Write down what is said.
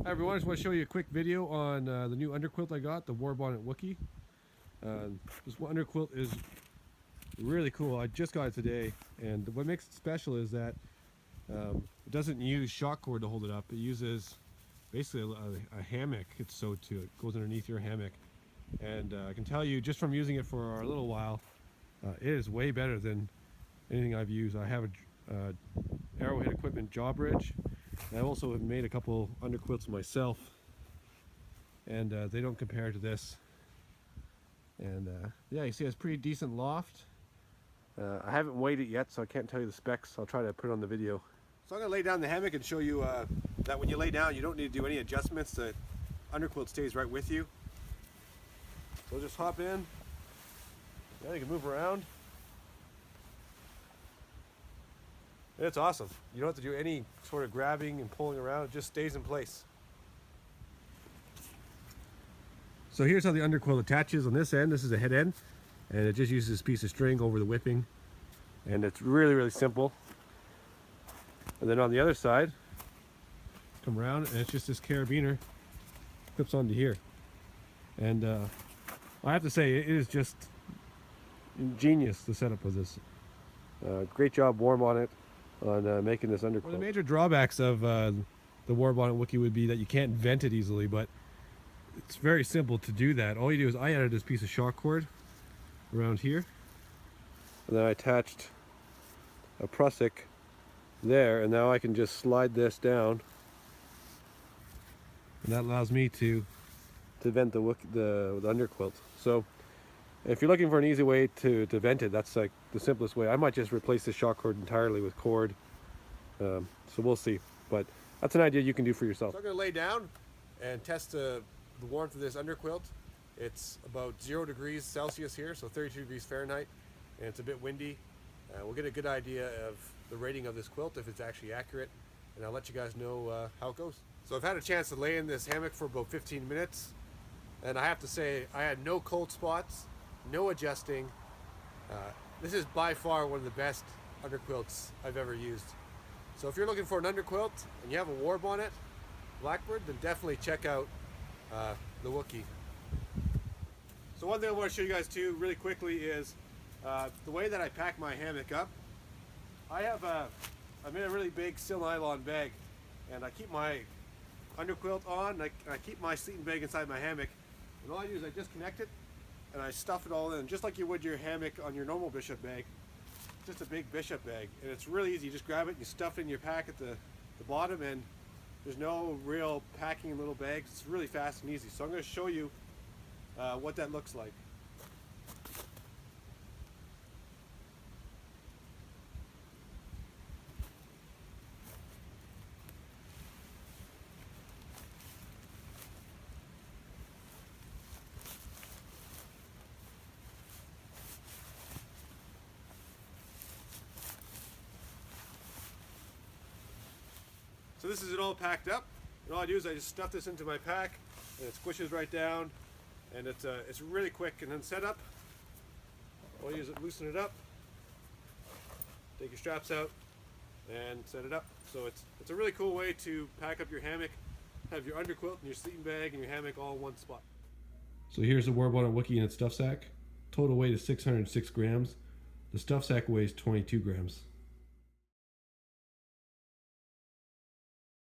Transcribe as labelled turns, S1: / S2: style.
S1: Hi everyone, I just want to show you a quick video on the new underquilt I got, the Warbonnet Wooki. This underquilt is really cool. I just got it today, and what makes it special is that it doesn't use shock cord to hold it up. It uses basically a hammock it's sewed to. It goes underneath your hammock, and I can tell you just from using it for a little while, it is way better than anything I've used. I have a Arrowhead Equipment Jawbridge. I also have made a couple underquilts myself, and they don't compare to this. And yeah, you see it's pretty decent loft. I haven't weighed it yet, so I can't tell you the specs. I'll try to put it on the video. So I'm going to lay down the hammock and show you that when you lay down, you don't need to do any adjustments. The underquilt stays right with you. So just hop in. Yeah, you can move around. It's awesome. You don't have to do any sort of grabbing and pulling around. It just stays in place. So here's how the underquilt attaches on this end. This is a head end, and it just uses this piece of string over the whipping, and it's really, really simple. And then on the other side, come around, and it's just this carabiner clips onto here. And I have to say, it is just ingenious, the setup of this. Great job, Warbonnet, on making this underquilt. One of the major drawbacks of the Warbonnet Wooki would be that you can't vent it easily, but it's very simple to do that. All you do is I added this piece of shock cord around here, and then I attached a prusik there, and now I can just slide this down, and that allows me to vent the underquilt. So if you're looking for an easy way to vent it, that's like the simplest way. I might just replace the shock cord entirely with cord, so we'll see, but that's an idea you can do for yourself. So I'm going to lay down and test the warmth of this underquilt. It's about 0 degrees Celsius here, so 32 degrees Fahrenheit, and it's a bit windy. We'll get a good idea of the rating of this quilt, if it's actually accurate, and I'll let you guys know how it goes. So I've had a chance to lay in this hammock for about 15 minutes, and I have to say I had no cold spots, no adjusting. This is by far one of the best underquilts I've ever used. So if you're looking for an underquilt and you have a Warbonnet Blackbird, then definitely check out the Wooki. So one thing I want to show you guys too really quickly is the way that I pack my hammock up. I made a really big steel nylon bag, and I keep my underquilt on, I keep my sleeping bag inside my hammock, and all I do is I just connect it and I stuff it all in, just like you would your hammock on your normal bishop bag. Just a big bishop bag, and it's really easy. You just grab it and you stuff it in your pack at the bottom, and there's no real packing in little bags. It's really fast and easy. So I'm going to show you what that looks like. So this is it all packed up, and all I do is I just stuff this into my pack, and it squishes right down, and it's really quick. And then set up, all you do is loosen it up, take your straps out, and set it up. So it's a really cool way to pack up your hammock, have your underquilt and your sleeping bag and your hammock all in one spot. So here's the Warbonnet Wooki in its stuff sack. Total weight is 606 grams. The stuff sack weighs 22 grams.